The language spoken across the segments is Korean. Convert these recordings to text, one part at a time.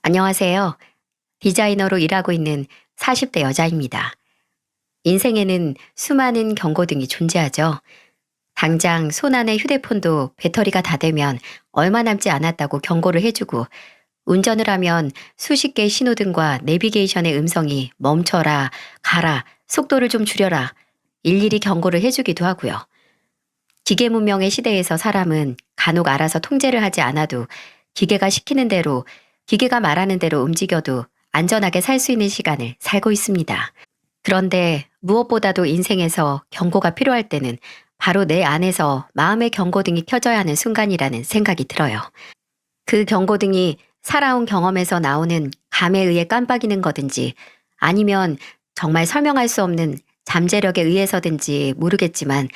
안녕하세요. 디자이너로 일하고 있는 40대 여자입니다. 인생에는 수많은 경고등이 존재하죠. 당장 손 안의 휴대폰도 배터리가 다 되면 얼마 남지 않았다고 경고를 해주고, 운전을 하면 수십 개의 신호등과 내비게이션의 음성이 멈춰라, 가라, 속도를 좀 줄여라, 일일이 경고를 해주기도 하고요. 기계 문명의 시대에서 사람은 간혹 알아서 통제를 하지 않아도 기계가 시키는 대로, 기계가 말하는 대로 움직여도 안전하게 살 수 있는 시간을 살고 있습니다. 그런데 무엇보다도 인생에서 경고가 필요할 때는 바로 내 안에서 마음의 경고등이 켜져야 하는 순간이라는 생각이 들어요. 그 경고등이 살아온 경험에서 나오는 감에 의해 깜빡이는 거든지, 아니면 정말 설명할 수 없는 잠재력에 의해서든지 모르겠지만,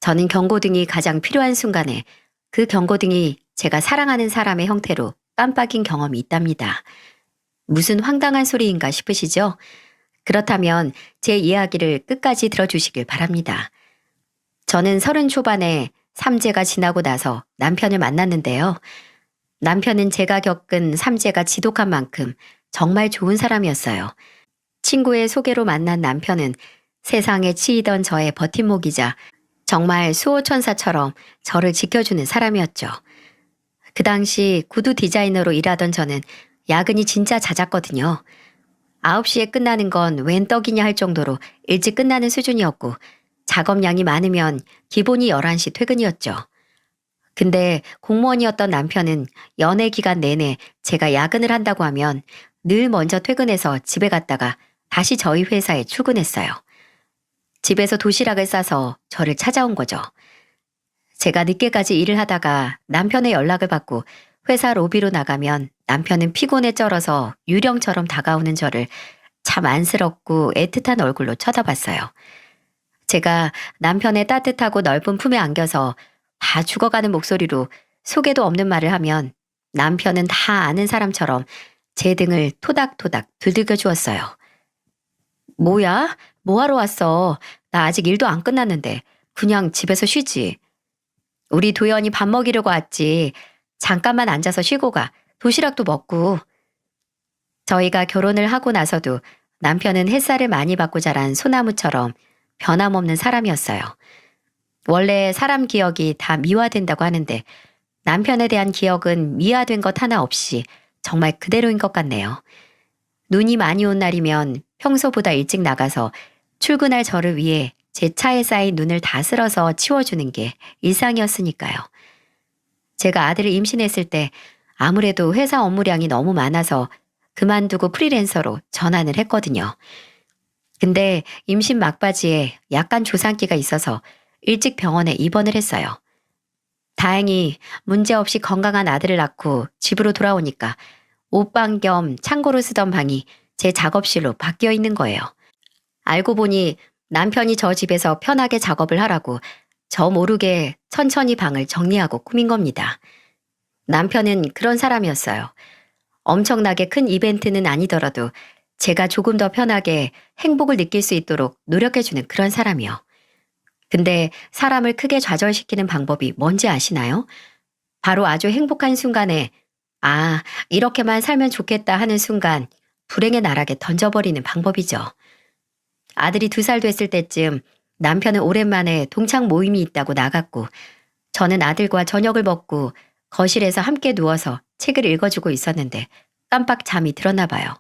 저는 경고등이 가장 필요한 순간에 그 경고등이 제가 사랑하는 사람의 형태로 깜빡인 경험이 있답니다. 무슨 황당한 소리인가 싶으시죠? 그렇다면 제 이야기를 끝까지 들어주시길 바랍니다. 저는 30 초반에 삼재가 지나고 나서 남편을 만났는데요. 남편은 제가 겪은 삼재가 지독한 만큼 정말 좋은 사람이었어요. 친구의 소개로 만난 남편은 세상에 치이던 저의 버팀목이자 정말 수호천사처럼 저를 지켜주는 사람이었죠. 그 당시 구두 디자이너로 일하던 저는 야근이 진짜 잦았거든요. 9시에 끝나는 건 웬 떡이냐 할 정도로 일찍 끝나는 수준이었고, 작업량이 많으면 기본이 11시 퇴근이었죠. 근데 공무원이었던 남편은 연애 기간 내내 제가 야근을 한다고 하면 늘 먼저 퇴근해서 집에 갔다가 다시 저희 회사에 출근했어요. 집에서 도시락을 싸서 저를 찾아온 거죠. 제가 늦게까지 일을 하다가 남편의 연락을 받고 회사 로비로 나가면 남편은 피곤에 쩔어서 유령처럼 다가오는 저를 참 안쓰럽고 애틋한 얼굴로 쳐다봤어요. 제가 남편의 따뜻하고 넓은 품에 안겨서 다 죽어가는 목소리로 속에도 없는 말을 하면 남편은 다 아는 사람처럼 제 등을 토닥토닥 두들겨 주었어요. 뭐야? 뭐하러 왔어? 나 아직 일도 안 끝났는데 그냥 집에서 쉬지. 우리 도연이 밥 먹이려고 왔지. 잠깐만 앉아서 쉬고 가. 도시락도 먹고. 저희가 결혼을 하고 나서도 남편은 햇살을 많이 받고 자란 소나무처럼 변함없는 사람이었어요. 원래 사람 기억이 다 미화된다고 하는데 남편에 대한 기억은 미화된 것 하나 없이 정말 그대로인 것 같네요. 눈이 많이 온 날이면 평소보다 일찍 나가서 출근할 저를 위해 제 차에 쌓인 눈을 다 쓸어서 치워주는 게 일상이었으니까요. 제가 아들을 임신했을 때 아무래도 회사 업무량이 너무 많아서 그만두고 프리랜서로 전환을 했거든요. 근데 임신 막바지에 약간 조산기가 있어서 일찍 병원에 입원을 했어요. 다행히 문제없이 건강한 아들을 낳고 집으로 돌아오니까 옷방 겸 창고로 쓰던 방이 제 작업실로 바뀌어 있는 거예요. 알고 보니 남편이 저 집에서 편하게 작업을 하라고 저 모르게 천천히 방을 정리하고 꾸민 겁니다. 남편은 그런 사람이었어요. 엄청나게 큰 이벤트는 아니더라도 제가 조금 더 편하게 행복을 느낄 수 있도록 노력해주는 그런 사람이요. 근데 사람을 크게 좌절시키는 방법이 뭔지 아시나요? 바로 아주 행복한 순간에 아, 이렇게만 살면 좋겠다 하는 순간 불행의 나락에 던져버리는 방법이죠. 아들이 2살 됐을 때쯤 남편은 오랜만에 동창 모임이 있다고 나갔고, 저는 아들과 저녁을 먹고 거실에서 함께 누워서 책을 읽어주고 있었는데 깜빡 잠이 들었나 봐요.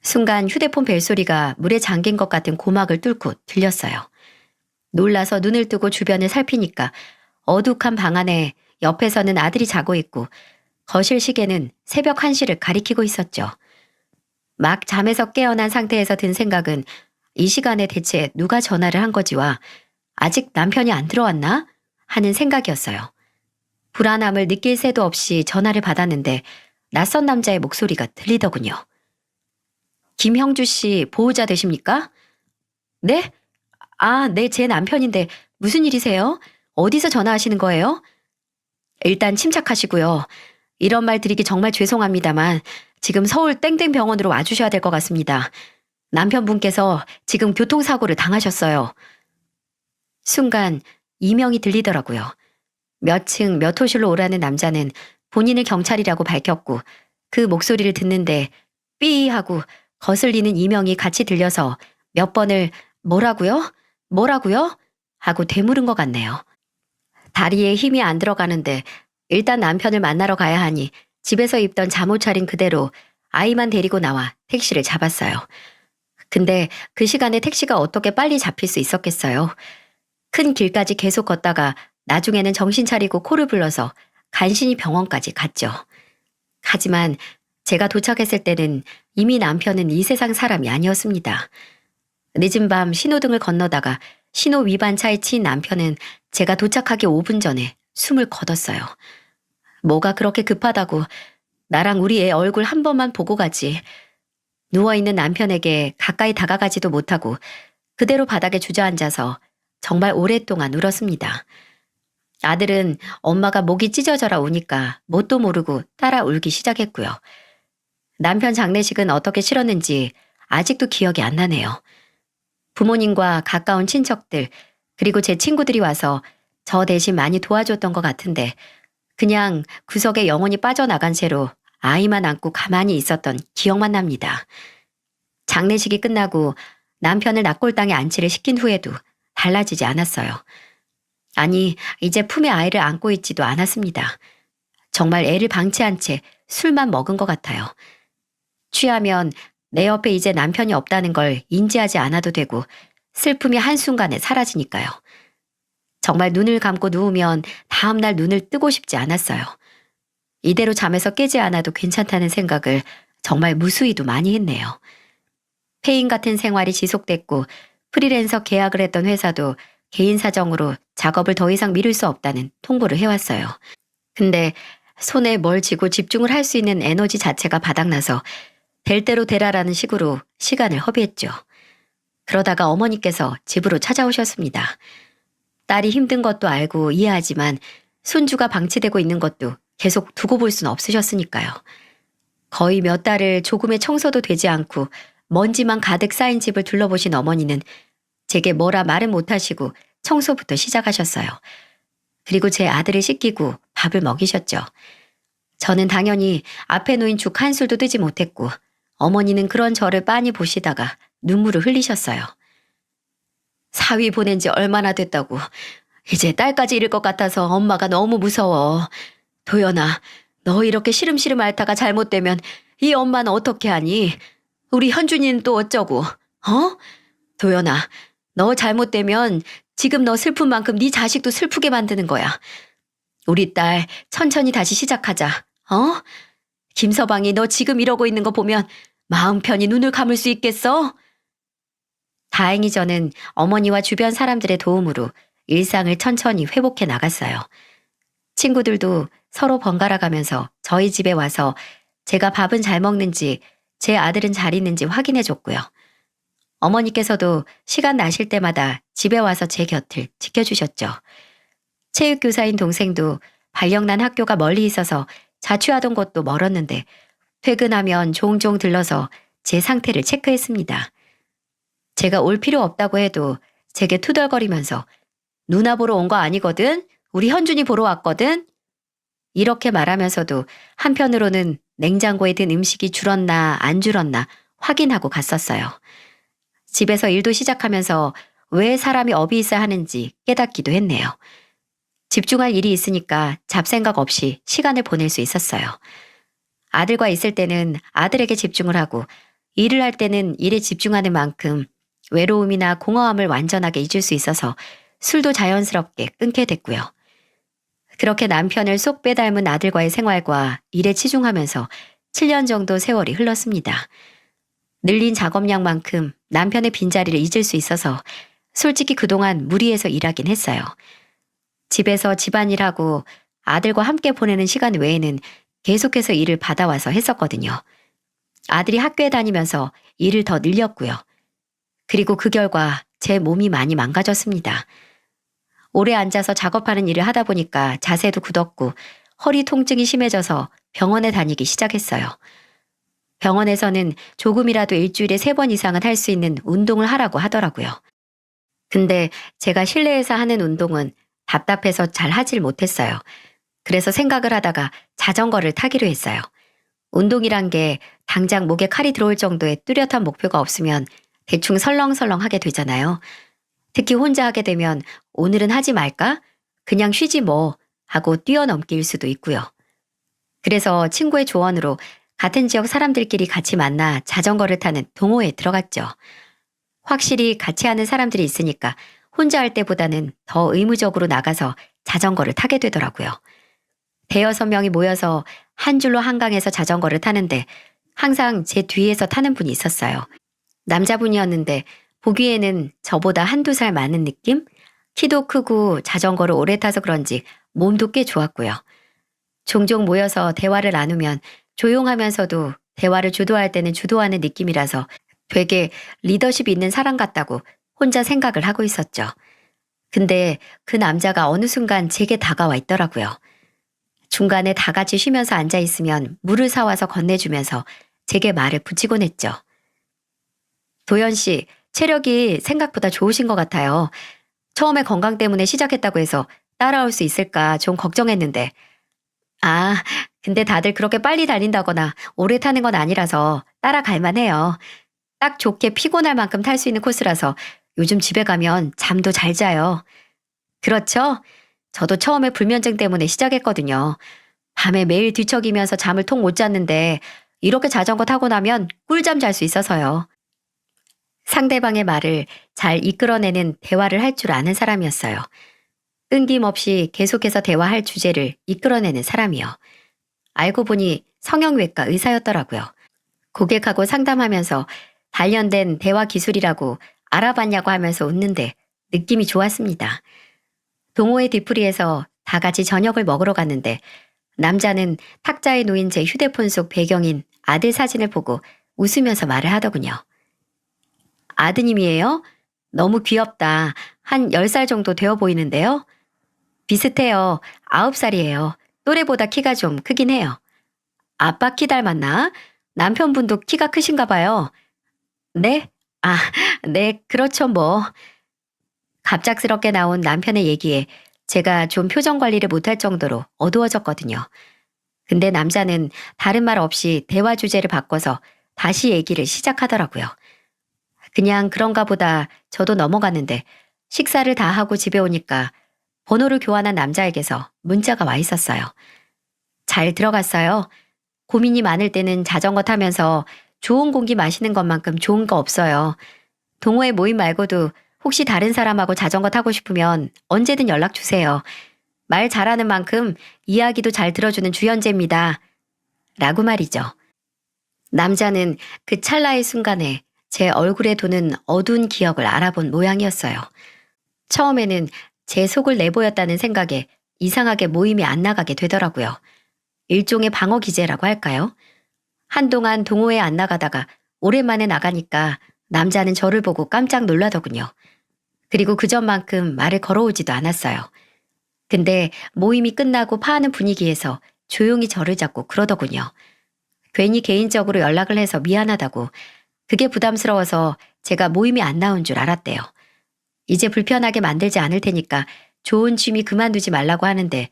순간 휴대폰 벨소리가 물에 잠긴 것 같은 고막을 뚫고 들렸어요. 놀라서 눈을 뜨고 주변을 살피니까 어둑한 방 안에 옆에서는 아들이 자고 있고 거실 시계는 새벽 1시를 가리키고 있었죠. 막 잠에서 깨어난 상태에서 든 생각은 이 시간에 대체 누가 전화를 한 거지와 아직 남편이 안 들어왔나? 하는 생각이었어요. 불안함을 느낄 새도 없이 전화를 받았는데 낯선 남자의 목소리가 들리더군요. 김형주 씨 보호자 되십니까? 네? 아, 네, 제 남편인데 무슨 일이세요? 어디서 전화하시는 거예요? 일단 침착하시고요. 이런 말 드리기 정말 죄송합니다만 지금 서울 땡땡병원으로 와주셔야 될 것 같습니다. 남편분께서 지금 교통사고를 당하셨어요. 순간 이명이 들리더라고요. 몇 층 몇 호실로 오라는 남자는 본인을 경찰이라고 밝혔고 그 목소리를 듣는데 삐 하고 거슬리는 이명이 같이 들려서 몇 번을 뭐라고요? 뭐라고요? 하고 되물은 것 같네요. 다리에 힘이 안 들어가는데 일단 남편을 만나러 가야 하니 집에서 입던 잠옷 차림 그대로 아이만 데리고 나와 택시를 잡았어요. 근데 그 시간에 택시가 어떻게 빨리 잡힐 수 있었겠어요? 큰 길까지 계속 걷다가 나중에는 정신 차리고 코를 불러서 간신히 병원까지 갔죠. 하지만 제가 도착했을 때는 이미 남편은 이 세상 사람이 아니었습니다. 늦은 밤 신호등을 건너다가 신호 위반 차에 치인 남편은 제가 도착하기 5분 전에 숨을 거뒀어요. 뭐가 그렇게 급하다고 나랑 우리 애 얼굴 한 번만 보고 가지. 누워있는 남편에게 가까이 다가가지도 못하고 그대로 바닥에 주저앉아서 정말 오랫동안 울었습니다. 아들은 엄마가 목이 찢어져라 우니까 뭣도 모르고 따라 울기 시작했고요. 남편 장례식은 어떻게 치렀는지 아직도 기억이 안 나네요. 부모님과 가까운 친척들 그리고 제 친구들이 와서 저 대신 많이 도와줬던 것 같은데 그냥 구석에 영혼이 빠져나간 채로 아이만 안고 가만히 있었던 기억만 납니다. 장례식이 끝나고 남편을 낙골당에 안치를 시킨 후에도 달라지지 않았어요. 아니, 이제 품에 아이를 안고 있지도 않았습니다. 정말 애를 방치한 채 술만 먹은 것 같아요. 취하면 내 옆에 이제 남편이 없다는 걸 인지하지 않아도 되고 슬픔이 한순간에 사라지니까요. 정말 눈을 감고 누우면 다음날 눈을 뜨고 싶지 않았어요. 이대로 잠에서 깨지 않아도 괜찮다는 생각을 정말 무수히도 많이 했네요. 폐인 같은 생활이 지속됐고 프리랜서 계약을 했던 회사도 개인 사정으로 작업을 더 이상 미룰 수 없다는 통보를 해왔어요. 근데 손에 뭘 쥐고 집중을 할 수 있는 에너지 자체가 바닥나서 될 대로 되라라는 식으로 시간을 허비했죠. 그러다가 어머니께서 집으로 찾아오셨습니다. 딸이 힘든 것도 알고 이해하지만 손주가 방치되고 있는 것도 계속 두고 볼 수는 없으셨으니까요. 거의 몇 달을 조금의 청소도 되지 않고 먼지만 가득 쌓인 집을 둘러보신 어머니는 제게 뭐라 말은 못하시고 청소부터 시작하셨어요. 그리고 제 아들을 씻기고 밥을 먹이셨죠. 저는 당연히 앞에 놓인 죽 한 술도 뜨지 못했고 어머니는 그런 저를 빤히 보시다가 눈물을 흘리셨어요. 사위 보낸 지 얼마나 됐다고. 이제 딸까지 잃을 것 같아서 엄마가 너무 무서워. 도연아, 너 이렇게 시름시름 앓다가 잘못되면 이 엄마는 어떻게 하니? 우리 현준이는 또 어쩌고? 도연아, 너 잘못되면 지금 너 슬픈 만큼 네 자식도 슬프게 만드는 거야. 우리 딸 천천히 다시 시작하자. 김서방이 너 지금 이러고 있는 거 보면 마음 편히 눈을 감을 수 있겠어? 다행히 저는 어머니와 주변 사람들의 도움으로 일상을 천천히 회복해 나갔어요. 친구들도 서로 번갈아 가면서 저희 집에 와서 제가 밥은 잘 먹는지 제 아들은 잘 있는지 확인해 줬고요. 어머니께서도 시간 나실 때마다 집에 와서 제 곁을 지켜주셨죠. 체육교사인 동생도 발령난 학교가 멀리 있어서 자취하던 곳도 멀었는데 퇴근하면 종종 들러서 제 상태를 체크했습니다. 제가 올 필요 없다고 해도 제게 투덜거리면서 누나 보러 온 거 아니거든? 우리 현준이 보러 왔거든? 이렇게 말하면서도 한편으로는 냉장고에 든 음식이 줄었나 안 줄었나 확인하고 갔었어요. 집에서 일도 시작하면서 왜 사람이 업이 있어야 하는지 깨닫기도 했네요. 집중할 일이 있으니까 잡생각 없이 시간을 보낼 수 있었어요. 아들과 있을 때는 아들에게 집중을 하고 일을 할 때는 일에 집중하는 만큼 외로움이나 공허함을 완전하게 잊을 수 있어서 술도 자연스럽게 끊게 됐고요. 그렇게 남편을 쏙 빼닮은 아들과의 생활과 일에 치중하면서 7년 정도 세월이 흘렀습니다. 늘린 작업량만큼 남편의 빈자리를 잊을 수 있어서 솔직히 그동안 무리해서 일하긴 했어요. 집에서 집안일하고 아들과 함께 보내는 시간 외에는 계속해서 일을 받아와서 했었거든요. 아들이 학교에 다니면서 일을 더 늘렸고요. 그리고 그 결과 제 몸이 많이 망가졌습니다. 오래 앉아서 작업하는 일을 하다 보니까 자세도 굳었고 허리 통증이 심해져서 병원에 다니기 시작했어요. 병원에서는 조금이라도 일주일에 3번 이상은 할 수 있는 운동을 하라고 하더라고요. 근데 제가 실내에서 하는 운동은 답답해서 잘 하질 못했어요. 그래서 생각을 하다가 자전거를 타기로 했어요. 운동이란 게 당장 목에 칼이 들어올 정도의 뚜렷한 목표가 없으면 대충 설렁설렁 하게 되잖아요. 특히 혼자 하게 되면 오늘은 하지 말까? 그냥 쉬지 뭐 하고 뛰어넘기일 수도 있고요. 그래서 친구의 조언으로 같은 지역 사람들끼리 같이 만나 자전거를 타는 동호회에 들어갔죠. 확실히 같이 하는 사람들이 있으니까 혼자 할 때보다는 더 의무적으로 나가서 자전거를 타게 되더라고요. 대여섯 명이 모여서 한 줄로 한강에서 자전거를 타는데 항상 제 뒤에서 타는 분이 있었어요. 남자분이었는데 보기에는 저보다 한두 살 많은 느낌? 키도 크고 자전거를 오래 타서 그런지 몸도 꽤 좋았고요. 종종 모여서 대화를 나누면 조용하면서도 대화를 주도할 때는 주도하는 느낌이라서 되게 리더십 있는 사람 같다고 혼자 생각을 하고 있었죠. 근데 그 남자가 어느 순간 제게 다가와 있더라고요. 중간에 다 같이 쉬면서 앉아 있으면 물을 사와서 건네주면서 제게 말을 붙이곤 했죠. 도연 씨, 체력이 생각보다 좋으신 것 같아요. 처음에 건강 때문에 시작했다고 해서 따라올 수 있을까 좀 걱정했는데. 아, 근데 다들 그렇게 빨리 달린다거나 오래 타는 건 아니라서 따라갈 만해요. 딱 좋게 피곤할 만큼 탈 수 있는 코스라서 요즘 집에 가면 잠도 잘 자요. 그렇죠? 저도 처음에 불면증 때문에 시작했거든요. 밤에 매일 뒤척이면서 잠을 통 못 잤는데 이렇게 자전거 타고 나면 꿀잠 잘 수 있어서요. 상대방의 말을 잘 이끌어내는 대화를 할 줄 아는 사람이었어요. 끊김없이 계속해서 대화할 주제를 이끌어내는 사람이요. 알고 보니 성형외과 의사였더라고요. 고객하고 상담하면서 단련된 대화 기술이라고 알아봤냐고 하면서 웃는데 느낌이 좋았습니다. 동호회 뒤풀이에서 다 같이 저녁을 먹으러 갔는데 남자는 탁자에 놓인 제 휴대폰 속 배경인 아들 사진을 보고 웃으면서 말을 하더군요. 아드님이에요? 너무 귀엽다. 한 10살 정도 되어 보이는데요? 비슷해요. 9살이에요. 또래보다 키가 좀 크긴 해요. 아빠 키 닮았나? 남편분도 키가 크신가 봐요. 네? 아, 네, 그렇죠 뭐. 갑작스럽게 나온 남편의 얘기에 제가 좀 표정 관리를 못할 정도로 어두워졌거든요. 근데 남자는 다른 말 없이 대화 주제를 바꿔서 다시 얘기를 시작하더라고요. 그냥 그런가 보다 저도 넘어갔는데 식사를 다 하고 집에 오니까 번호를 교환한 남자에게서 문자가 와 있었어요. 잘 들어갔어요. 고민이 많을 때는 자전거 타면서 좋은 공기 마시는 것만큼 좋은 거 없어요. 동호회 모임 말고도 혹시 다른 사람하고 자전거 타고 싶으면 언제든 연락 주세요. 말 잘하는 만큼 이야기도 잘 들어주는 주연재입니다. 라고 말이죠. 남자는 그 찰나의 순간에 제 얼굴에 도는 어두운 기억을 알아본 모양이었어요. 처음에는 제 속을 내보였다는 생각에 이상하게 모임에 안 나가게 되더라고요. 일종의 방어 기제라고 할까요? 한동안 동호회에 안 나가다가 오랜만에 나가니까 남자는 저를 보고 깜짝 놀라더군요. 그리고 그전만큼 말을 걸어오지도 않았어요. 근데 모임이 끝나고 파하는 분위기에서 조용히 저를 잡고 그러더군요. 괜히 개인적으로 연락을 해서 미안하다고. 그게 부담스러워서 제가 모임에 안 나온 줄 알았대요. 이제 불편하게 만들지 않을 테니까 좋은 취미 그만두지 말라고 하는데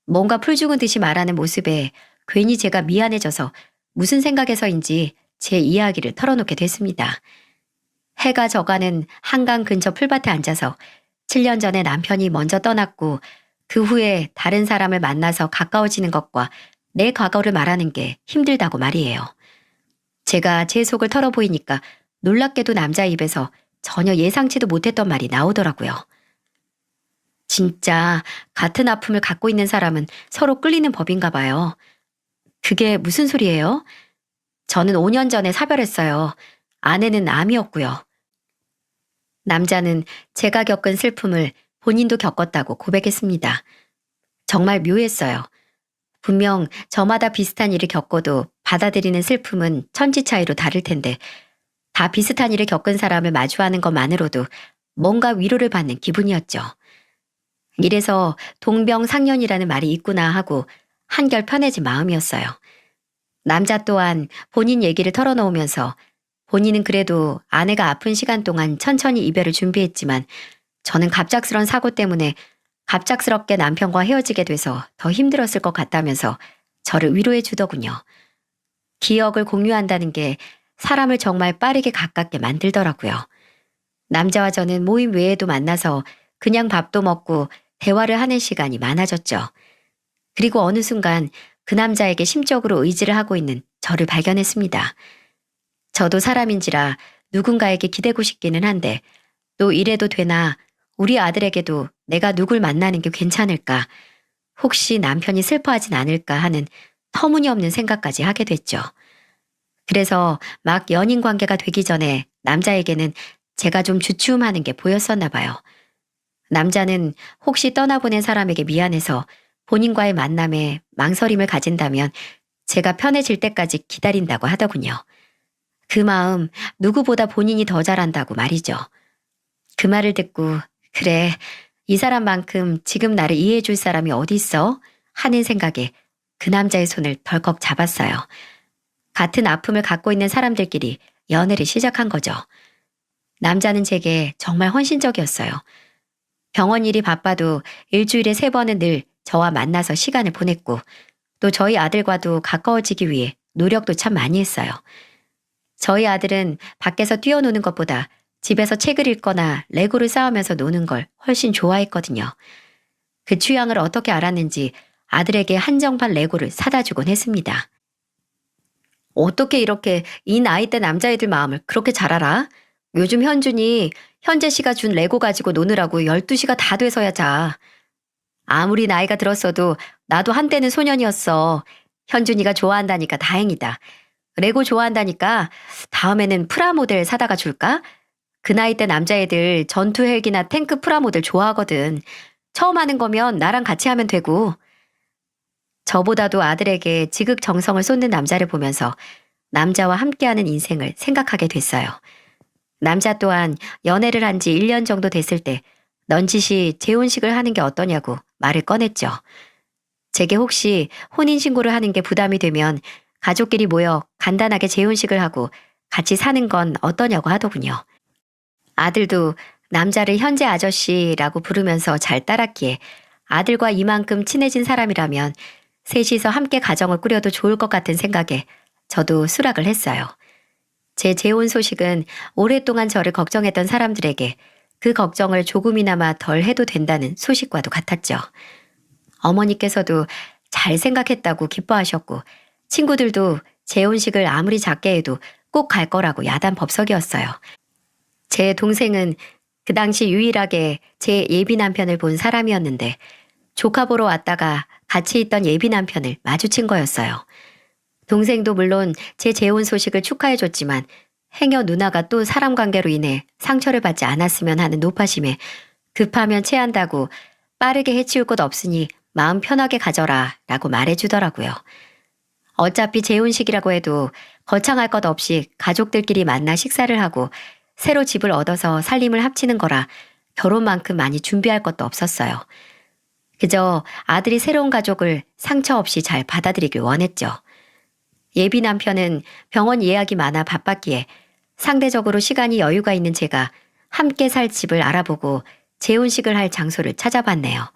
뭔가 풀 죽은 듯이 말하는 모습에 괜히 제가 미안해져서 무슨 생각에서인지 제 이야기를 털어놓게 됐습니다. 해가 져가는 한강 근처 풀밭에 앉아서 7년 전에 남편이 먼저 떠났고 그 후에 다른 사람을 만나서 가까워지는 것과 내 과거를 말하는 게 힘들다고 말이에요. 제가 제 속을 털어보이니까 놀랍게도 남자 입에서 전혀 예상치도 못했던 말이 나오더라고요. 진짜 같은 아픔을 갖고 있는 사람은 서로 끌리는 법인가 봐요. 그게 무슨 소리예요? 저는 5년 전에 사별했어요. 아내는 암이었고요. 남자는 제가 겪은 슬픔을 본인도 겪었다고 고백했습니다. 정말 묘했어요. 분명 저마다 비슷한 일을 겪어도 받아들이는 슬픔은 천지 차이로 다를 텐데 다 비슷한 일을 겪은 사람을 마주하는 것만으로도 뭔가 위로를 받는 기분이었죠. 이래서 동병상련이라는 말이 있구나 하고 한결 편해진 마음이었어요. 남자 또한 본인 얘기를 털어놓으면서 본인은 그래도 아내가 아픈 시간 동안 천천히 이별을 준비했지만 저는 갑작스런 사고 때문에 갑작스럽게 남편과 헤어지게 돼서 더 힘들었을 것 같다면서 저를 위로해 주더군요. 기억을 공유한다는 게 사람을 정말 빠르게 가깝게 만들더라고요. 남자와 저는 모임 외에도 만나서 그냥 밥도 먹고 대화를 하는 시간이 많아졌죠. 그리고 어느 순간 그 남자에게 심적으로 의지를 하고 있는 저를 발견했습니다. 저도 사람인지라 누군가에게 기대고 싶기는 한데 또 이래도 되나 우리 아들에게도 내가 누굴 만나는 게 괜찮을까 혹시 남편이 슬퍼하진 않을까 하는 터무니없는 생각까지 하게 됐죠. 그래서 막 연인 관계가 되기 전에 남자에게는 제가 좀 주춤하는 게 보였었나 봐요. 남자는 혹시 떠나보낸 사람에게 미안해서 본인과의 만남에 망설임을 가진다면 제가 편해질 때까지 기다린다고 하더군요. 그 마음 누구보다 본인이 더 잘한다고 말이죠. 그 말을 듣고 그래 이 사람만큼 지금 나를 이해해 줄 사람이 어디 있어? 하는 생각에 그 남자의 손을 덜컥 잡았어요. 같은 아픔을 갖고 있는 사람들끼리 연애를 시작한 거죠. 남자는 제게 정말 헌신적이었어요. 병원 일이 바빠도 일주일에 3번은 늘 저와 만나서 시간을 보냈고 또 저희 아들과도 가까워지기 위해 노력도 참 많이 했어요. 저희 아들은 밖에서 뛰어노는 것보다 집에서 책을 읽거나 레고를 쌓으면서 노는 걸 훨씬 좋아했거든요. 그 취향을 어떻게 알았는지 아들에게 한정판 레고를 사다 주곤 했습니다. 어떻게 이렇게 이 나이 때 남자애들 마음을 그렇게 잘 알아? 요즘 현준이 현재 씨가 준 레고 가지고 노느라고 12시가 다 돼서야 자. 아무리 나이가 들었어도 나도 한때는 소년이었어. 현준이가 좋아한다니까 다행이다. 레고 좋아한다니까 다음에는 프라모델 사다가 줄까? 그 나이 때 남자애들 전투 헬기나 탱크 프라모델 좋아하거든. 처음 하는 거면 나랑 같이 하면 되고. 저보다도 아들에게 지극정성을 쏟는 남자를 보면서 남자와 함께하는 인생을 생각하게 됐어요. 남자 또한 연애를 한 지 1년 정도 됐을 때 넌지시 재혼식을 하는 게 어떠냐고 말을 꺼냈죠. 제게 혹시 혼인신고를 하는 게 부담이 되면 가족끼리 모여 간단하게 재혼식을 하고 같이 사는 건 어떠냐고 하더군요. 아들도 남자를 현재 아저씨라고 부르면서 잘 따랐기에 아들과 이만큼 친해진 사람이라면 셋이서 함께 가정을 꾸려도 좋을 것 같은 생각에 저도 수락을 했어요. 제 재혼 소식은 오랫동안 저를 걱정했던 사람들에게 그 걱정을 조금이나마 덜 해도 된다는 소식과도 같았죠. 어머니께서도 잘 생각했다고 기뻐하셨고 친구들도 재혼식을 아무리 작게 해도 꼭 갈 거라고 야단법석이었어요. 제 동생은 그 당시 유일하게 제 예비 남편을 본 사람이었는데 조카 보러 왔다가 같이 있던 예비 남편을 마주친 거였어요. 동생도 물론 제 재혼 소식을 축하해줬지만 행여 누나가 또 사람 관계로 인해 상처를 받지 않았으면 하는 노파심에 급하면 체한다고 빠르게 해치울 곳 없으니 마음 편하게 가져라 라고 말해주더라고요. 어차피 재혼식이라고 해도 거창할 것 없이 가족들끼리 만나 식사를 하고 새로 집을 얻어서 살림을 합치는 거라 결혼만큼 많이 준비할 것도 없었어요. 그저 아들이 새로운 가족을 상처 없이 잘 받아들이길 원했죠. 예비 남편은 병원 예약이 많아 바빴기에 상대적으로 시간이 여유가 있는 제가 함께 살 집을 알아보고 재혼식을 할 장소를 찾아봤네요.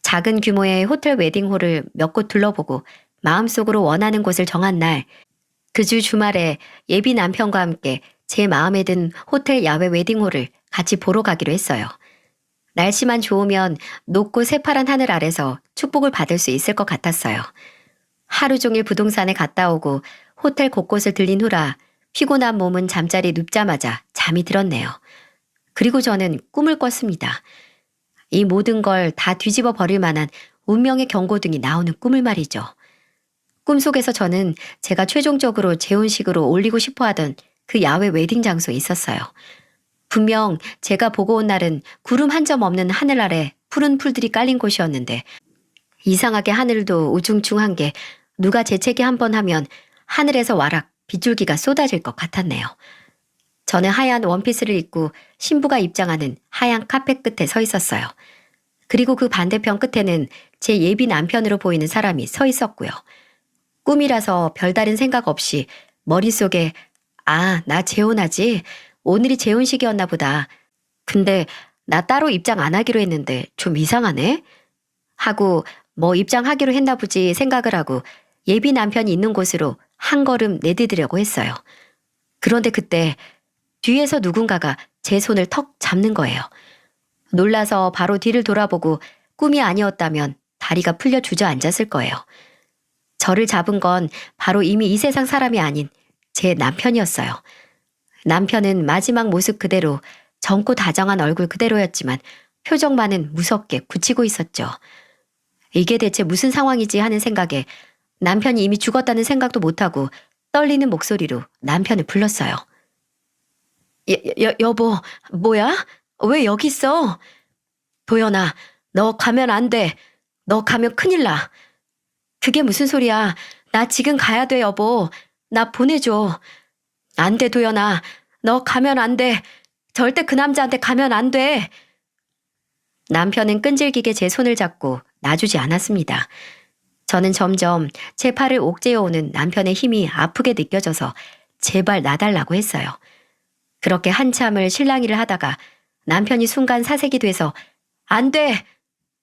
작은 규모의 호텔 웨딩홀을 몇 곳 둘러보고 마음속으로 원하는 곳을 정한 날, 그 주 주말에 예비 남편과 함께 제 마음에 든 호텔 야외 웨딩홀을 같이 보러 가기로 했어요. 날씨만 좋으면 높고 새파란 하늘 아래서 축복을 받을 수 있을 것 같았어요. 하루 종일 부동산에 갔다 오고 호텔 곳곳을 들린 후라 피곤한 몸은 잠자리에 눕자마자 잠이 들었네요. 그리고 저는 꿈을 꿨습니다. 이 모든 걸 다 뒤집어 버릴 만한 운명의 경고등이 나오는 꿈을 말이죠. 꿈속에서 저는 제가 최종적으로 재혼식으로 올리고 싶어 하던 그 야외 웨딩 장소에 있었어요. 분명 제가 보고 온 날은 구름 한 점 없는 하늘 아래 푸른 풀들이 깔린 곳이었는데 이상하게 하늘도 우중충한 게 누가 재채기 한번 하면 하늘에서 와락 빗줄기가 쏟아질 것 같았네요. 저는 하얀 원피스를 입고 신부가 입장하는 하얀 카펫 끝에 서 있었어요. 그리고 그 반대편 끝에는 제 예비 남편으로 보이는 사람이 서 있었고요. 꿈이라서 별다른 생각 없이 머릿속에 나 재혼하지? 오늘이 재혼식이었나 보다. 근데 나 따로 입장 안 하기로 했는데 좀 이상하네? 하고 뭐 입장하기로 했나 보지 생각을 하고 예비 남편이 있는 곳으로 한 걸음 내디디려고 했어요. 그런데 그때 뒤에서 누군가가 제 손을 턱 잡는 거예요. 놀라서 바로 뒤를 돌아보고 꿈이 아니었다면 다리가 풀려 주저앉았을 거예요. 저를 잡은 건 바로 이미 이 세상 사람이 아닌 제 남편이었어요. 남편은 마지막 모습 그대로 젊고 다정한 얼굴 그대로였지만 표정만은 무섭게 굳히고 있었죠. 이게 대체 무슨 상황이지 하는 생각에 남편이 이미 죽었다는 생각도 못하고 떨리는 목소리로 남편을 불렀어요. 여보, 뭐야? 왜 여기 있어? 도연아, 너 가면 안 돼. 너 가면 큰일 나. 그게 무슨 소리야? 나 지금 가야 돼, 여보. 나 보내줘. 안 돼, 도연아. 너 가면 안 돼. 절대 그 남자한테 가면 안 돼. 남편은 끈질기게 제 손을 잡고 놔주지 않았습니다. 저는 점점 제 팔을 옥죄어 오는 남편의 힘이 아프게 느껴져서 제발 놔달라고 했어요. 그렇게 한참을 실랑이를 하다가 남편이 순간 사색이 돼서 안 돼!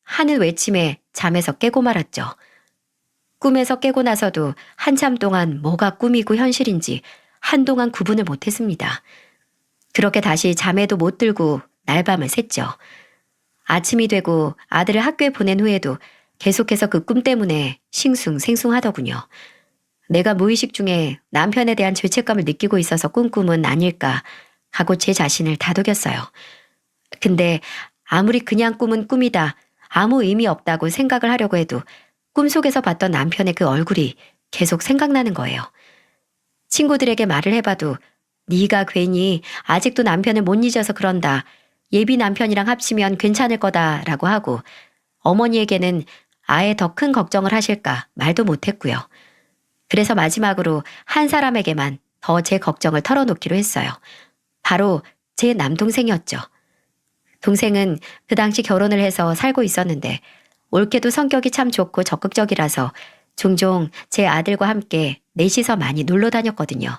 하는 외침에 잠에서 깨고 말았죠. 꿈에서 깨고 나서도 한참 동안 뭐가 꿈이고 현실인지 한동안 구분을 못했습니다. 그렇게 다시 잠에도 못 들고 날밤을 샜죠. 아침이 되고 아들을 학교에 보낸 후에도 계속해서 그 꿈 때문에 싱숭생숭하더군요. 내가 무의식 중에 남편에 대한 죄책감을 느끼고 있어서 꾼 꿈은 아닐까 하고 제 자신을 다독였어요. 근데 아무리 그냥 꿈은 꿈이다, 아무 의미 없다고 생각을 하려고 해도 꿈속에서 봤던 남편의 그 얼굴이 계속 생각나는 거예요. 친구들에게 말을 해봐도 네가 괜히 아직도 남편을 못 잊어서 그런다. 예비 남편이랑 합치면 괜찮을 거다라고 하고 어머니에게는 아예 더 큰 걱정을 하실까 말도 못했고요. 그래서 마지막으로 한 사람에게만 더 제 걱정을 털어놓기로 했어요. 바로 제 남동생이었죠. 동생은 그 당시 결혼을 해서 살고 있었는데 올케도 성격이 참 좋고 적극적이라서 종종 제 아들과 함께 넷이서 많이 놀러 다녔거든요.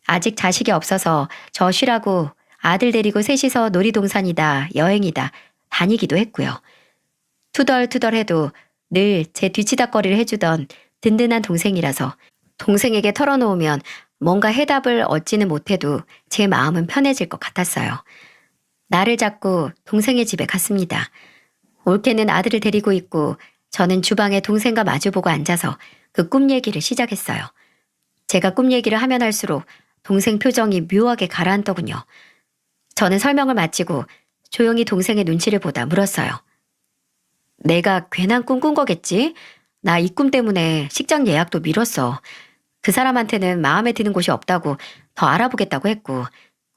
아직 자식이 없어서 저 쉬라고 아들 데리고 셋이서 놀이동산이다, 여행이다 다니기도 했고요. 투덜투덜해도 늘 제 뒤치다꺼리를 해주던 든든한 동생이라서 동생에게 털어놓으면 뭔가 해답을 얻지는 못해도 제 마음은 편해질 것 같았어요. 나를 잡고 동생의 집에 갔습니다. 올케는 아들을 데리고 있고 저는 주방에 동생과 마주보고 앉아서 그 꿈 얘기를 시작했어요. 제가 꿈 얘기를 하면 할수록 동생 표정이 묘하게 가라앉더군요. 저는 설명을 마치고 조용히 동생의 눈치를 보다 물었어요. 내가 괜한 꿈 꾼 거겠지? 나 이 꿈 때문에 식장 예약도 미뤘어. 그 사람한테는 마음에 드는 곳이 없다고 더 알아보겠다고 했고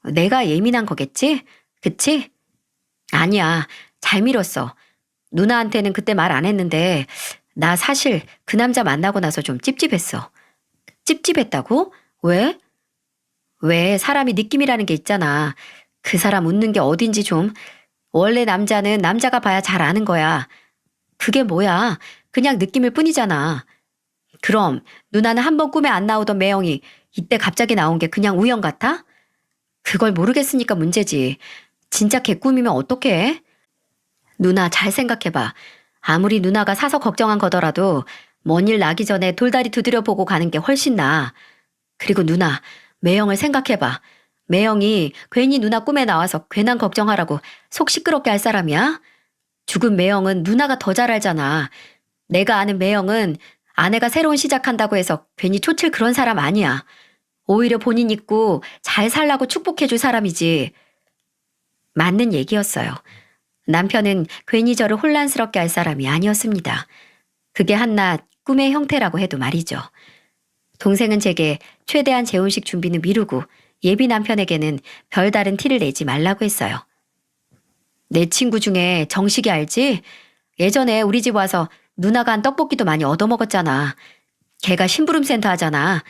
내가 예민한 거겠지? 그치? 아니야. 잘 미뤘어. 누나한테는 그때 말 안 했는데 나 사실 그 남자 만나고 나서 좀 찝찝했어. 찝찝했다고? 왜? 왜 사람이 느낌이라는 게 있잖아. 그 사람 웃는 게 어딘지 좀. 원래 남자는 남자가 봐야 잘 아는 거야. 그게 뭐야. 그냥 느낌일 뿐이잖아. 그럼 누나는 한 번 꿈에 안 나오던 매형이 이때 갑자기 나온 게 그냥 우연 같아? 그걸 모르겠으니까 문제지. 진짜 개꿈이면 어떡해? 누나 잘 생각해봐. 아무리 누나가 사서 걱정한 거더라도 먼 일 나기 전에 돌다리 두드려 보고 가는 게 훨씬 나아. 그리고 누나, 매형을 생각해봐. 매형이 괜히 누나 꿈에 나와서 괜한 걱정하라고 속 시끄럽게 할 사람이야? 죽은 매형은 누나가 더 잘 알잖아. 내가 아는 매형은 아내가 새로운 시작한다고 해서 괜히 초칠 그런 사람 아니야. 오히려 본인 있고 잘 살라고 축복해줄 사람이지. 맞는 얘기였어요. 남편은 괜히 저를 혼란스럽게 할 사람이 아니었습니다. 그게 한낱 꿈의 형태라고 해도 말이죠. 동생은 제게 최대한 재혼식 준비는 미루고 예비 남편에게는 별다른 티를 내지 말라고 했어요. 내 친구 중에 정식이 알지? 예전에 우리 집 와서 누나가 한 떡볶이도 많이 얻어먹었잖아. 걔가 심부름센터 하잖아.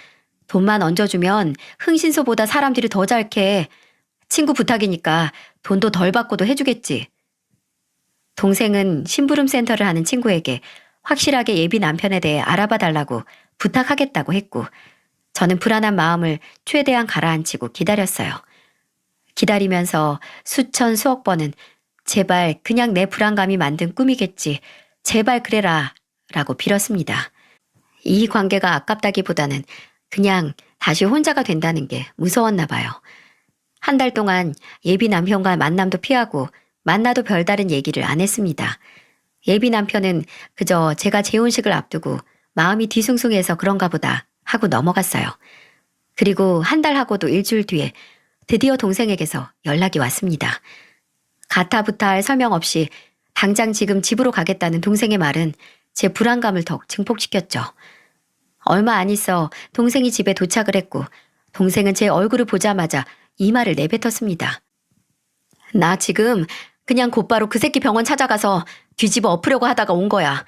돈만 얹어주면 흥신소보다 사람들이 더 잘 캐. 친구 부탁이니까 돈도 덜 받고도 해주겠지. 동생은 심부름센터를 하는 친구에게 확실하게 예비 남편에 대해 알아봐 달라고 부탁하겠다고 했고 저는 불안한 마음을 최대한 가라앉히고 기다렸어요. 기다리면서 수천 수억 번은 제발 그냥 내 불안감이 만든 꿈이겠지. 제발 그래라 라고 빌었습니다. 이 관계가 아깝다기보다는 그냥 다시 혼자가 된다는 게 무서웠나 봐요. 한 달 동안 예비 남편과 만남도 피하고 만나도 별다른 얘기를 안 했습니다. 예비 남편은 그저 제가 재혼식을 앞두고 마음이 뒤숭숭해서 그런가 보다 하고 넘어갔어요. 그리고 한 달 하고도 일주일 뒤에 드디어 동생에게서 연락이 왔습니다. 가타부타할 설명 없이 당장 지금 집으로 가겠다는 동생의 말은 제 불안감을 더욱 증폭시켰죠. 얼마 안 있어 동생이 집에 도착을 했고 동생은 제 얼굴을 보자마자 이 말을 내뱉었습니다. 나 지금 그냥 곧바로 그 새끼 병원 찾아가서 뒤집어 엎으려고 하다가 온 거야.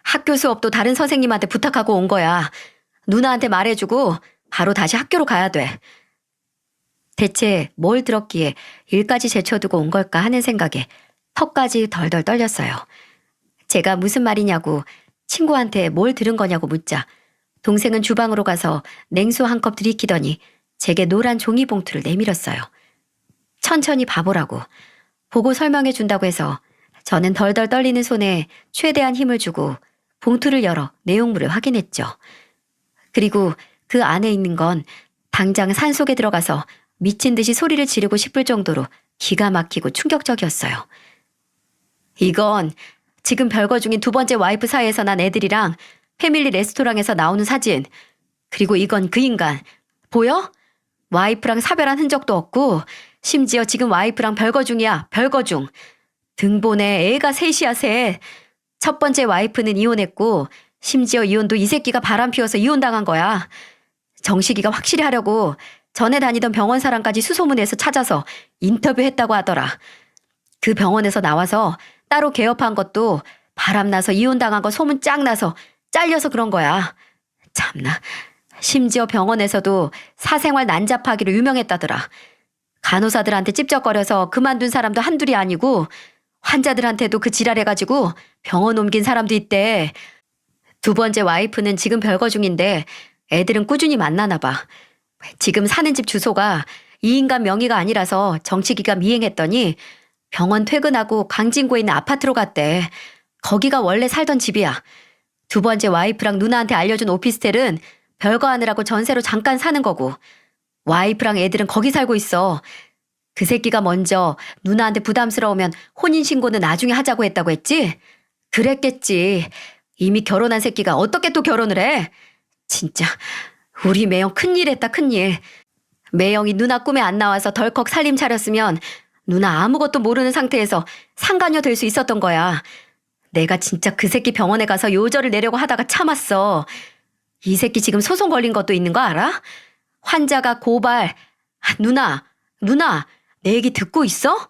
학교 수업도 다른 선생님한테 부탁하고 온 거야. 누나한테 말해주고 바로 다시 학교로 가야 돼. 대체 뭘 들었기에 일까지 제쳐두고 온 걸까 하는 생각에 턱까지 덜덜 떨렸어요. 제가 무슨 말이냐고 친구한테 뭘 들은 거냐고 묻자 동생은 주방으로 가서 냉수 한 컵 들이키더니 제게 노란 종이봉투를 내밀었어요. 천천히 봐보라고. 보고 설명해 준다고 해서 저는 덜덜 떨리는 손에 최대한 힘을 주고 봉투를 열어 내용물을 확인했죠. 그리고 그 안에 있는 건 당장 산속에 들어가서 미친 듯이 소리를 지르고 싶을 정도로 기가 막히고 충격적이었어요. 이건 지금 별거 중인 두 번째 와이프 사이에서 난 애들이랑 패밀리 레스토랑에서 나오는 사진. 그리고 이건 그 인간. 보여? 와이프랑 사별한 흔적도 없고 심지어 지금 와이프랑 별거 중이야. 별거 중. 등본에 애가 셋이야 셋. 첫 번째 와이프는 이혼했고 심지어 이혼도 이 새끼가 바람 피워서 이혼당한 거야. 정식이가 확실히 하려고 전에 다니던 병원 사람까지 수소문해서 찾아서 인터뷰했다고 하더라. 그 병원에서 나와서 따로 개업한 것도 바람나서 이혼당한 거 소문 쫙 나서 잘려서 그런 거야. 참나. 심지어 병원에서도 사생활 난잡하기로 유명했다더라. 간호사들한테 찝쩍거려서 그만둔 사람도 한둘이 아니고 환자들한테도 그 지랄해가지고 병원 옮긴 사람도 있대. 두 번째 와이프는 지금 별거 중인데 애들은 꾸준히 만나나 봐. 지금 사는 집 주소가 이 인간 명의가 아니라서 정치기가 미행했더니 병원 퇴근하고 광진구에 있는 아파트로 갔대. 거기가 원래 살던 집이야. 두 번째 와이프랑 누나한테 알려준 오피스텔은 별거 하느라고 전세로 잠깐 사는 거고 와이프랑 애들은 거기 살고 있어. 그 새끼가 먼저 누나한테 부담스러우면 혼인신고는 나중에 하자고 했다고 했지? 그랬겠지. 이미 결혼한 새끼가 어떻게 또 결혼을 해? 진짜 우리 매영 큰일 했다 큰일. 매영이 누나 꿈에 안 나와서 덜컥 살림 차렸으면 누나 아무것도 모르는 상태에서 상간녀 될 수 있었던 거야. 내가 진짜 그 새끼 병원에 가서 요절을 내려고 하다가 참았어. 이 새끼 지금 소송 걸린 것도 있는 거 알아? 환자가 고발. 누나, 내 얘기 듣고 있어?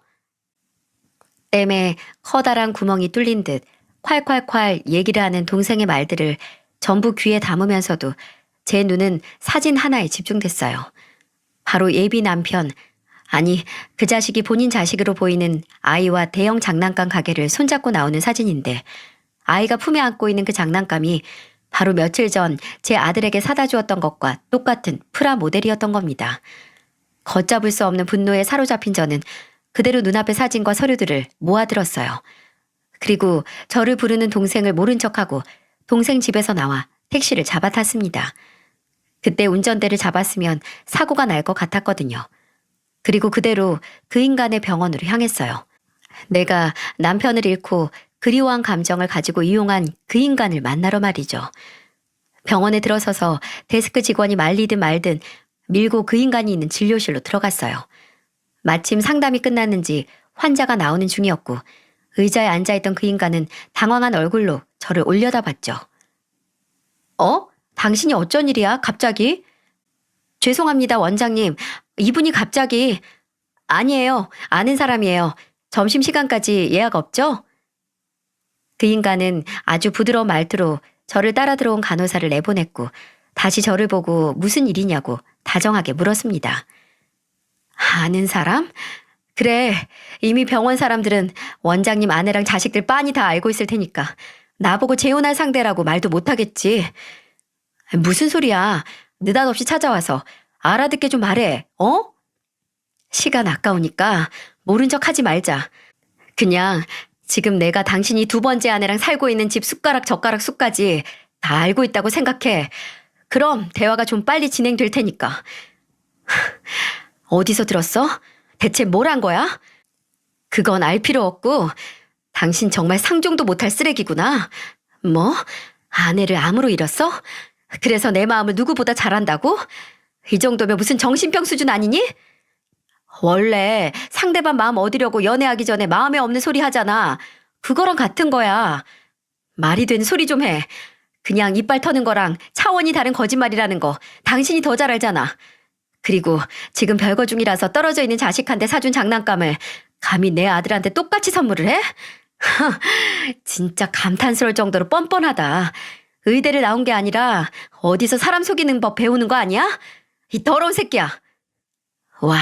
땜에 커다란 구멍이 뚫린 듯 콸콸콸 얘기를 하는 동생의 말들을 전부 귀에 담으면서도 제 눈은 사진 하나에 집중됐어요. 바로 예비 남편, 아니 그 자식이 본인 자식으로 보이는 아이와 대형 장난감 가게를 손잡고 나오는 사진인데 아이가 품에 안고 있는 그 장난감이 바로 며칠 전 제 아들에게 사다 주었던 것과 똑같은 프라 모델이었던 겁니다. 걷잡을 수 없는 분노에 사로잡힌 저는 그대로 눈앞의 사진과 서류들을 모아들었어요. 그리고 저를 부르는 동생을 모른 척하고 동생 집에서 나와 택시를 잡아탔습니다. 그때 운전대를 잡았으면 사고가 날 것 같았거든요. 그리고 그대로 그 인간의 병원으로 향했어요. 내가 남편을 잃고 그리워한 감정을 가지고 이용한 그 인간을 만나러 말이죠. 병원에 들어서서 데스크 직원이 말리든 말든 밀고 그 인간이 있는 진료실로 들어갔어요. 마침 상담이 끝났는지 환자가 나오는 중이었고 의자에 앉아있던 그 인간은 당황한 얼굴로 저를 올려다봤죠. 당신이 어쩐 일이야? 갑자기? 죄송합니다, 원장님. 이분이 갑자기... 아니에요. 아는 사람이에요. 점심시간까지 예약 없죠? 그 인간은 아주 부드러운 말투로 저를 따라 들어온 간호사를 내보냈고 다시 저를 보고 무슨 일이냐고 다정하게 물었습니다. 아는 사람? 그래, 이미 병원 사람들은 원장님 아내랑 자식들 빤히 다 알고 있을 테니까 나보고 재혼할 상대라고 말도 못하겠지. 무슨 소리야. 느닷없이 찾아와서 알아듣게 좀 말해. 시간 아까우니까 모른 척 하지 말자. 그냥 지금 내가 당신이 두 번째 아내랑 살고 있는 집 숟가락 젓가락 수까지 다 알고 있다고 생각해. 그럼 대화가 좀 빨리 진행될 테니까. 어디서 들었어? 대체 뭘 한 거야? 그건 알 필요 없고, 당신 정말 상종도 못할 쓰레기구나. 뭐? 아내를 암으로 잃었어? 그래서 내 마음을 누구보다 잘한다고? 이 정도면 무슨 정신병 수준 아니니? 원래 상대방 마음 얻으려고 연애하기 전에 마음에 없는 소리 하잖아. 그거랑 같은 거야. 말이 되는 소리 좀 해. 그냥 이빨 터는 거랑 차원이 다른 거짓말이라는 거 당신이 더 잘 알잖아. 그리고 지금 별거 중이라서 떨어져 있는 자식한테 사준 장난감을 감히 내 아들한테 똑같이 선물을 해? 진짜 감탄스러울 정도로 뻔뻔하다. 의대를 나온 게 아니라 어디서 사람 속이는 법 배우는 거 아니야? 이 더러운 새끼야. 와,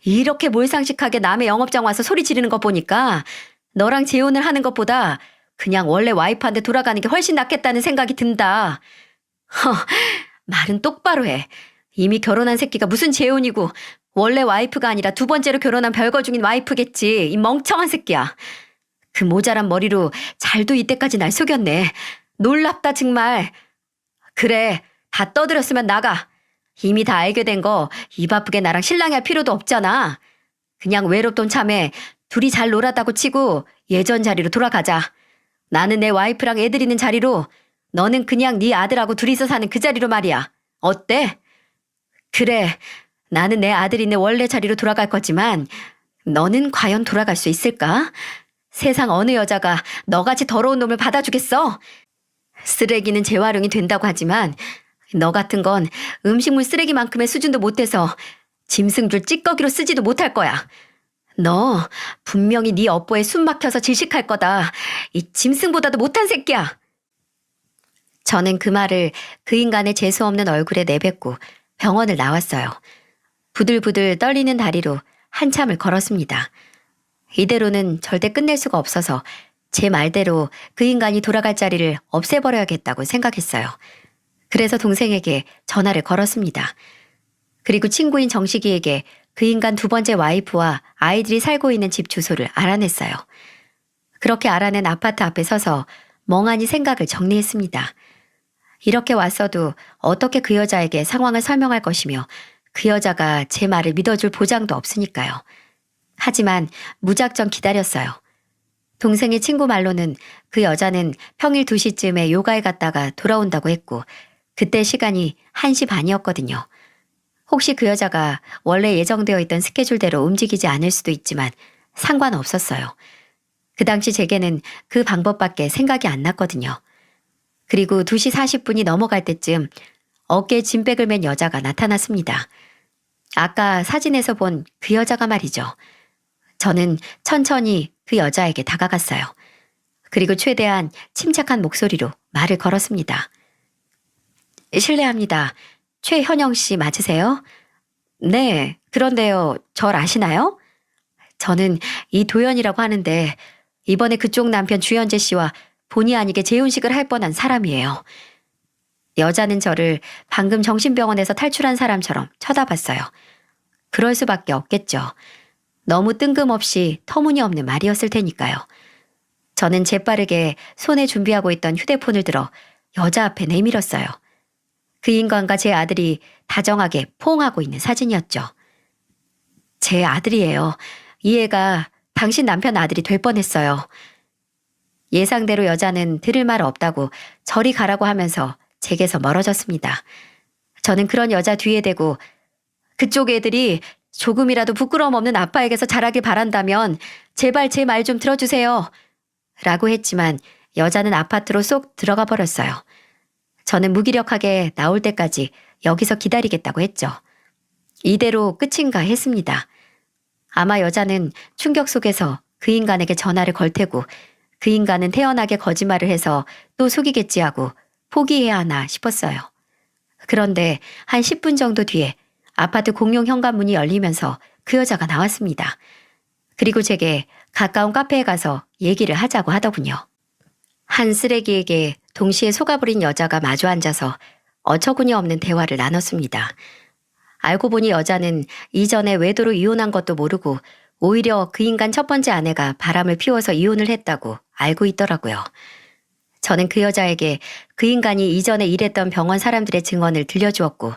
이렇게 몰상식하게 남의 영업장 와서 소리 지르는 거 보니까 너랑 재혼을 하는 것보다 그냥 원래 와이프한테 돌아가는 게 훨씬 낫겠다는 생각이 든다. 말은 똑바로 해. 이미 결혼한 새끼가 무슨 재혼이고 원래 와이프가 아니라 두 번째로 결혼한 별거 중인 와이프겠지. 이 멍청한 새끼야. 그 모자란 머리로 잘도 이때까지 날 속였네. 놀랍다 정말. 그래, 다 떠들었으면 나가. 이미 다 알게 된 거 입 아프게 나랑 신랑이 할 필요도 없잖아. 그냥 외롭던 참에 둘이 잘 놀았다고 치고 예전 자리로 돌아가자. 나는 내 와이프랑 애들 있는 자리로, 너는 그냥 네 아들하고 둘이서 사는 그 자리로 말이야. 어때? 그래, 나는 내 아들 있는 원래 자리로 돌아갈 거지만 너는 과연 돌아갈 수 있을까? 세상 어느 여자가 너같이 더러운 놈을 받아주겠어? 쓰레기는 재활용이 된다고 하지만 너 같은 건 음식물 쓰레기만큼의 수준도 못 돼서 짐승줄 찌꺼기로 쓰지도 못할 거야. 너 분명히 네 업보에 숨 막혀서 질식할 거다. 이 짐승보다도 못한 새끼야. 저는 그 말을 그 인간의 재수없는 얼굴에 내뱉고 병원을 나왔어요. 부들부들 떨리는 다리로 한참을 걸었습니다. 이대로는 절대 끝낼 수가 없어서 제 말대로 그 인간이 돌아갈 자리를 없애버려야겠다고 생각했어요. 그래서 동생에게 전화를 걸었습니다. 그리고 친구인 정식이에게 그 인간 두 번째 와이프와 아이들이 살고 있는 집 주소를 알아냈어요. 그렇게 알아낸 아파트 앞에 서서 멍하니 생각을 정리했습니다. 이렇게 왔어도 어떻게 그 여자에게 상황을 설명할 것이며 그 여자가 제 말을 믿어줄 보장도 없으니까요. 하지만 무작정 기다렸어요. 동생의 친구 말로는 그 여자는 평일 2시쯤에 요가에 갔다가 돌아온다고 했고 그때 시간이 1시 반이었거든요. 혹시 그 여자가 원래 예정되어 있던 스케줄대로 움직이지 않을 수도 있지만 상관없었어요. 그 당시 제게는 그 방법밖에 생각이 안 났거든요. 그리고 2시 40분이 넘어갈 때쯤 어깨에 짐백을 맨 여자가 나타났습니다. 아까 사진에서 본 그 여자가 말이죠. 저는 천천히 그 여자에게 다가갔어요. 그리고 최대한 침착한 목소리로 말을 걸었습니다. 실례합니다. 최현영 씨 맞으세요? 네, 그런데요. 절 아시나요? 저는 이도연이라고 하는데 이번에 그쪽 남편 주현재 씨와 본의 아니게 재혼식을 할 뻔한 사람이에요. 여자는 저를 방금 정신병원에서 탈출한 사람처럼 쳐다봤어요. 그럴 수밖에 없겠죠. 너무 뜬금없이 터무니없는 말이었을 테니까요. 저는 재빠르게 손에 준비하고 있던 휴대폰을 들어 여자 앞에 내밀었어요. 그 인간과 제 아들이 다정하게 포옹하고 있는 사진이었죠. 제 아들이에요. 이 애가 당신 남편 아들이 될 뻔했어요. 예상대로 여자는 들을 말 없다고 저리 가라고 하면서 제게서 멀어졌습니다. 저는 그런 여자 뒤에 대고 그쪽 애들이 조금이라도 부끄러움 없는 아빠에게서 자라길 바란다면 제발 제 말 좀 들어주세요. 라고 했지만 여자는 아파트로 쏙 들어가 버렸어요. 저는 무기력하게 나올 때까지 여기서 기다리겠다고 했죠. 이대로 끝인가 했습니다. 아마 여자는 충격 속에서 그 인간에게 전화를 걸 테고 그 인간은 태연하게 거짓말을 해서 또 속이겠지 하고 포기해야 하나 싶었어요. 그런데 한 10분 정도 뒤에 아파트 공용 현관문이 열리면서 그 여자가 나왔습니다. 그리고 제게 가까운 카페에 가서 얘기를 하자고 하더군요. 한 쓰레기에게 동시에 속아버린 여자가 마주 앉아서 어처구니 없는 대화를 나눴습니다. 알고 보니 여자는 이전에 외도로 이혼한 것도 모르고 오히려 그 인간 첫 번째 아내가 바람을 피워서 이혼을 했다고 알고 있더라고요. 저는 그 여자에게 그 인간이 이전에 일했던 병원 사람들의 증언을 들려주었고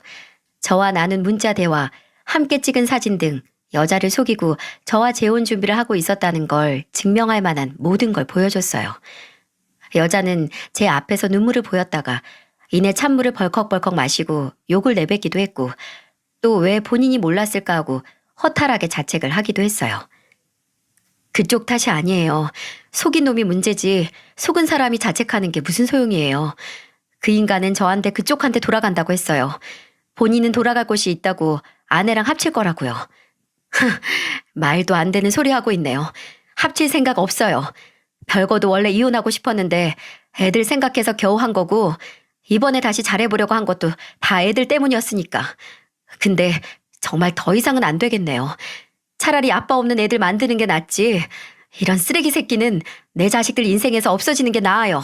저와 나눈 문자 대화, 함께 찍은 사진 등 여자를 속이고 저와 재혼 준비를 하고 있었다는 걸 증명할 만한 모든 걸 보여줬어요. 여자는 제 앞에서 눈물을 보였다가 이내 찬물을 벌컥벌컥 마시고 욕을 내뱉기도 했고 또 왜 본인이 몰랐을까 하고 허탈하게 자책을 하기도 했어요. 그쪽 탓이 아니에요. 속인 놈이 문제지 속은 사람이 자책하는 게 무슨 소용이에요. 그 인간은 저한테 그쪽한테 돌아간다고 했어요. 본인은 돌아갈 곳이 있다고 아내랑 합칠 거라고요. 말도 안 되는 소리 하고 있네요. 합칠 생각 없어요. 별거도 원래 이혼하고 싶었는데 애들 생각해서 겨우 한 거고 이번에 다시 잘해보려고 한 것도 다 애들 때문이었으니까. 근데 정말 더 이상은 안 되겠네요. 차라리 아빠 없는 애들 만드는 게 낫지. 이런 쓰레기 새끼는 내 자식들 인생에서 없어지는 게 나아요.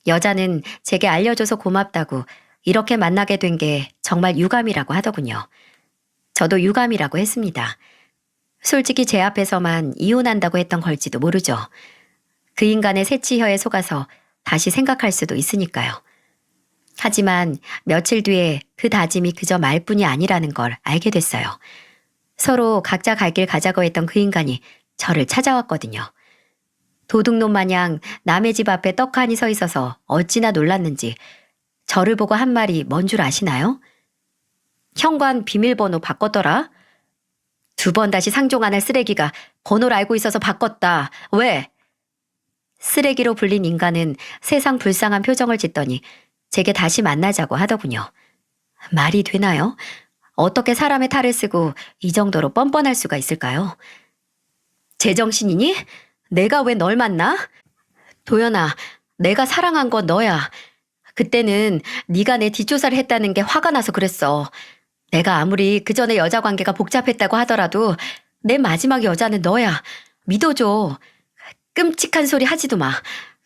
여자는 제게 알려줘서 고맙다고 이렇게 만나게 된 게 정말 유감이라고 하더군요. 저도 유감이라고 했습니다. 솔직히 제 앞에서만 이혼한다고 했던 걸지도 모르죠. 그 인간의 새치혀에 속아서 다시 생각할 수도 있으니까요. 하지만 며칠 뒤에 그 다짐이 그저 말뿐이 아니라는 걸 알게 됐어요. 서로 각자 갈 길 가자고 했던 그 인간이 저를 찾아왔거든요. 도둑놈 마냥 남의 집 앞에 떡하니 서 있어서 어찌나 놀랐는지 저를 보고 한 말이 뭔 줄 아시나요? 현관 비밀번호 바꿨더라? 2번 다시 상종 안 할 쓰레기가 번호를 알고 있어서 바꿨다. 왜? 쓰레기로 불린 인간은 세상 불쌍한 표정을 짓더니 제게 다시 만나자고 하더군요. 말이 되나요? 어떻게 사람의 탈을 쓰고 이 정도로 뻔뻔할 수가 있을까요? 제정신이니? 내가 왜 널 만나? 도연아, 내가 사랑한 건 너야. 그때는 네가 내 뒷조사를 했다는 게 화가 나서 그랬어. 내가 아무리 그 전에 여자 관계가 복잡했다고 하더라도 내 마지막 여자는 너야. 믿어줘. 끔찍한 소리 하지도 마.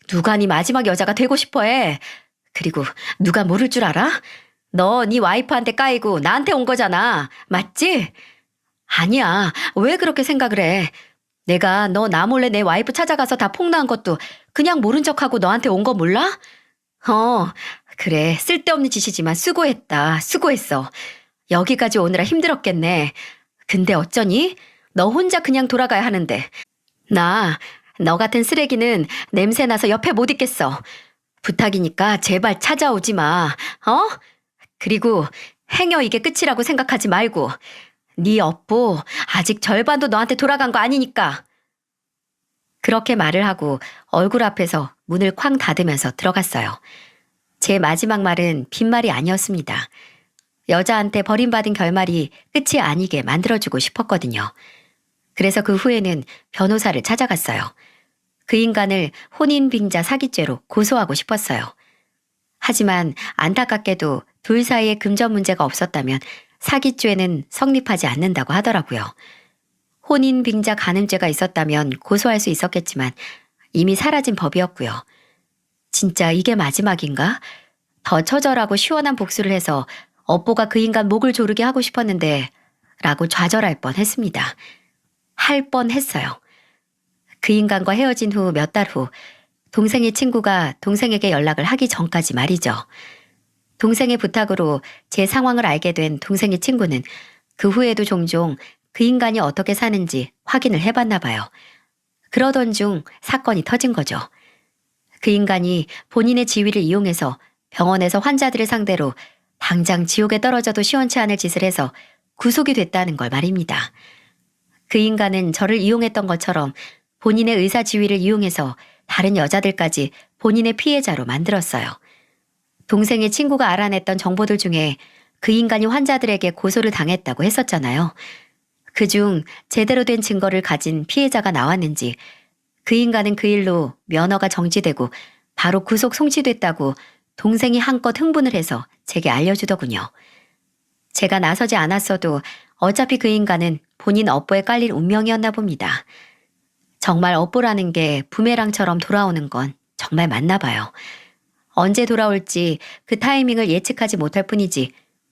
누가 네 마지막 여자가 되고 싶어 해. 그리고 누가 모를 줄 알아? 너 네 와이프한테 까이고 나한테 온 거잖아. 맞지? 아니야. 왜 그렇게 생각을 해? 내가 너 나 몰래 내 와이프 찾아가서 다 폭로한 것도 그냥 모른 척하고 너한테 온 거 몰라? 그래. 쓸데없는 짓이지만 수고했다. 수고했어. 여기까지 오느라 힘들었겠네. 근데 어쩌니? 너 혼자 그냥 돌아가야 하는데. 너 같은 쓰레기는 냄새나서 옆에 못 있겠어. 부탁이니까 제발 찾아오지 마. 그리고 행여 이게 끝이라고 생각하지 말고. 네 업보 아직 절반도 너한테 돌아간 거 아니니까. 그렇게 말을 하고 얼굴 앞에서 문을 쾅 닫으면서 들어갔어요. 제 마지막 말은 빈말이 아니었습니다. 여자한테 버림받은 결말이 끝이 아니게 만들어주고 싶었거든요. 그래서 그 후에는 변호사를 찾아갔어요. 그 인간을 혼인빙자 사기죄로 고소하고 싶었어요. 하지만 안타깝게도 둘 사이에 금전 문제가 없었다면 사기죄는 성립하지 않는다고 하더라고요. 혼인빙자 간음죄가 있었다면 고소할 수 있었겠지만 이미 사라진 법이었고요. 진짜 이게 마지막인가? 더 처절하고 시원한 복수를 해서 업보가 그 인간 목을 조르게 하고 싶었는데 라고 좌절할 뻔했습니다. 할 뻔했어요. 그 인간과 헤어진 후 몇 달 후 동생의 친구가 동생에게 연락을 하기 전까지 말이죠. 동생의 부탁으로 제 상황을 알게 된 동생의 친구는 그 후에도 종종 그 인간이 어떻게 사는지 확인을 해봤나 봐요. 그러던 중 사건이 터진 거죠. 그 인간이 본인의 지위를 이용해서 병원에서 환자들을 상대로 당장 지옥에 떨어져도 시원치 않을 짓을 해서 구속이 됐다는 걸 말입니다. 그 인간은 저를 이용했던 것처럼 본인의 의사 지위를 이용해서 다른 여자들까지 본인의 피해자로 만들었어요. 동생의 친구가 알아냈던 정보들 중에 그 인간이 환자들에게 고소를 당했다고 했었잖아요. 그중 제대로 된 증거를 가진 피해자가 나왔는지 그 인간은 그 일로 면허가 정지되고 바로 구속 송치됐다고 동생이 한껏 흥분을 해서 제게 알려주더군요. 제가 나서지 않았어도 어차피 그 인간은 본인 업보에 깔릴 운명이었나 봅니다. 정말 업보라는 게 부메랑처럼 돌아오는 건 정말 맞나 봐요. 언제 돌아올지 그 타이밍을 예측하지 못할 뿐이지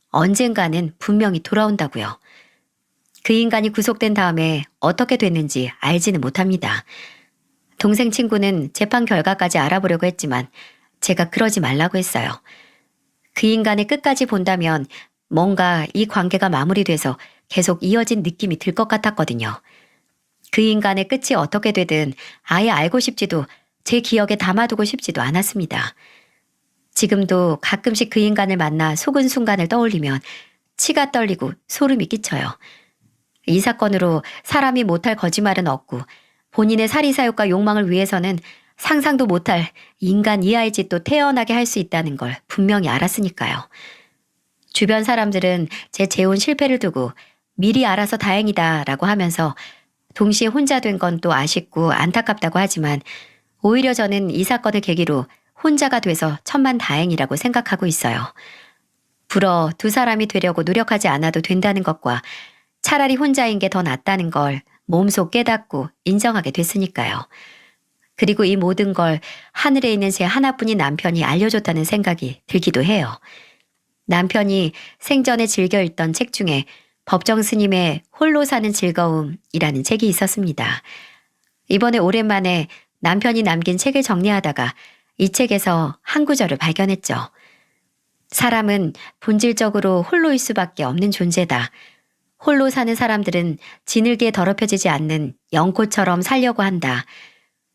언젠가는 분명히 돌아온다고요. 그 인간이 구속된 다음에 어떻게 됐는지 알지는 못합니다. 동생 친구는 재판 결과까지 알아보려고 했지만 제가 그러지 말라고 했어요. 그 인간을 끝까지 본다면 뭔가 이 관계가 마무리돼서 계속 이어진 느낌이 들 것 같았거든요. 그 인간의 끝이 어떻게 되든 아예 알고 싶지도 제 기억에 담아두고 싶지도 않았습니다. 지금도 가끔씩 그 인간을 만나 속은 순간을 떠올리면 치가 떨리고 소름이 끼쳐요. 이 사건으로 사람이 못할 거짓말은 없고 본인의 사리사욕과 욕망을 위해서는 상상도 못할 인간 이하의 짓도 태어나게 할 수 있다는 걸 분명히 알았으니까요. 주변 사람들은 제 재혼 실패를 두고 미리 알아서 다행이다라고 하면서 동시에 혼자 된 건 또 아쉽고 안타깝다고 하지만 오히려 저는 이 사건을 계기로 혼자가 돼서 천만다행이라고 생각하고 있어요. 불어 두 사람이 되려고 노력하지 않아도 된다는 것과 차라리 혼자인 게 더 낫다는 걸 몸소 깨닫고 인정하게 됐으니까요. 그리고 이 모든 걸 하늘에 있는 제 하나뿐인 남편이 알려줬다는 생각이 들기도 해요. 남편이 생전에 즐겨 읽던 책 중에 법정 스님의 홀로 사는 즐거움이라는 책이 있었습니다. 이번에 오랜만에 남편이 남긴 책을 정리하다가 이 책에서 한 구절을 발견했죠. 사람은 본질적으로 홀로일 수밖에 없는 존재다. 홀로 사는 사람들은 지늘기에 더럽혀지지 않는 연꽃처럼 살려고 한다.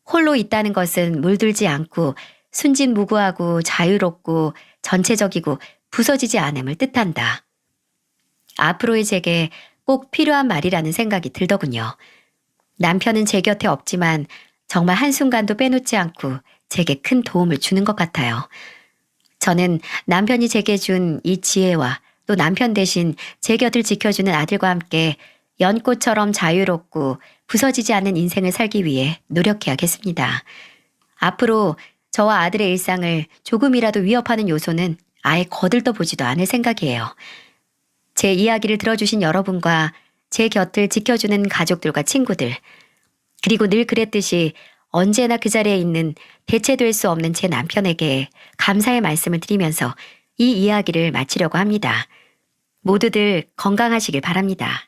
홀로 있다는 것은 물들지 않고 순진무구하고 자유롭고 전체적이고 부서지지 않음을 뜻한다. 앞으로의 제게 꼭 필요한 말이라는 생각이 들더군요. 남편은 제 곁에 없지만 정말 한순간도 빼놓지 않고 제게 큰 도움을 주는 것 같아요. 저는 남편이 제게 준 이 지혜와 또 남편 대신 제 곁을 지켜주는 아들과 함께 연꽃처럼 자유롭고 부서지지 않는 인생을 살기 위해 노력해야겠습니다. 앞으로 저와 아들의 일상을 조금이라도 위협하는 요소는 아예 거들떠 보지도 않을 생각이에요. 제 이야기를 들어주신 여러분과 제 곁을 지켜주는 가족들과 친구들, 그리고 늘 그랬듯이 언제나 그 자리에 있는 대체될 수 없는 제 남편에게 감사의 말씀을 드리면서 이 이야기를 마치려고 합니다. 모두들 건강하시길 바랍니다.